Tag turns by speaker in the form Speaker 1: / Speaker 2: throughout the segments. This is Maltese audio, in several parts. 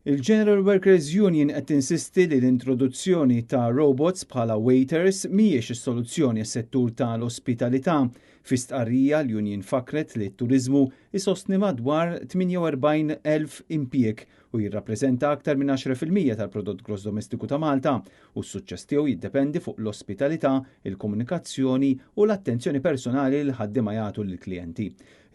Speaker 1: Il-General Workers Union qed tinsisti li l-introduzzjoni ta' robots bħala waiters mhijiex is-soluzzjoni għas-settur tal-ospitalità. Fi stqarrija l-Union fakret li t-turiżmu isostni madwar 48,000 impjieg u jirrappreżenta aktar minn 10% tal-prodott gross domestiku ta' Malta u s-suċċess tiegħu jiddependi fuq l-ospitalità, il-komunikazzjoni u l-attenzjoni personali li ħaddiema jagħtu lill-klijenti.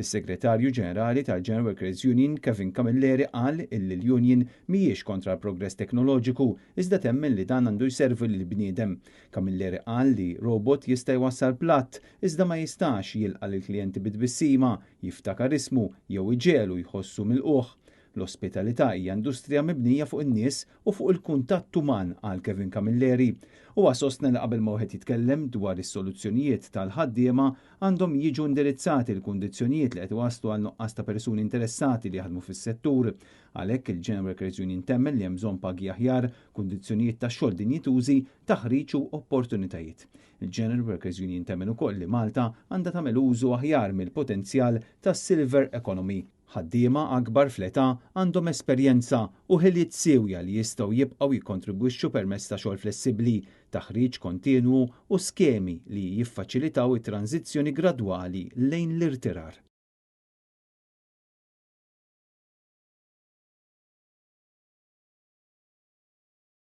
Speaker 1: Is-Segretarju Ġenerali tal-General Workers Union Kevin Camilleri qal illi l-Union mhijiex kontra l-progress teknoloġiku iżda temmen li dan għandu jservi lill-bniedem. Camilleri qal li robot jista' jwassal platt iżda ma jistax jilqa' lill-klijenti bit-tbissima, jiftakar ismu jew iġielu jħossu milquh. L-ospitalità hija industrija mibnija fuq in-nies u fuq il-kuntatt uman qal Kevin Camilleri. Huwa sostna li qabel ma wieħed jitkellem dwar is-soluzzjonijiet tal-ħaddiema għandhom jiġu indirizzati l-kundizzjonijiet li qed iwasslu għal nuqqas ta' persuni interessati li jaħdmu fis-settur. Għalhekk il-General Workers Union temmen li hemm bżonn pagi aħjar, kundizzjonijiet tax-xogħol dinjitużi, taħriġ u opportunitajiet. Il-General Workers Union temmen ukoll li Malta għandha tagħmel użu aħjar mill-potenzjal tas-silver economy. Ħaddiema akbar fl-età għandhom esperjenza u ħiliet sewja li jistgħu jibqgħu jikkontribwixxu permezz ta' xogħol flessibbli, taħriġ kontinwu u skemi li jiffaċilitaw it-tranzizzjoni gradwali lejn l-irtirar.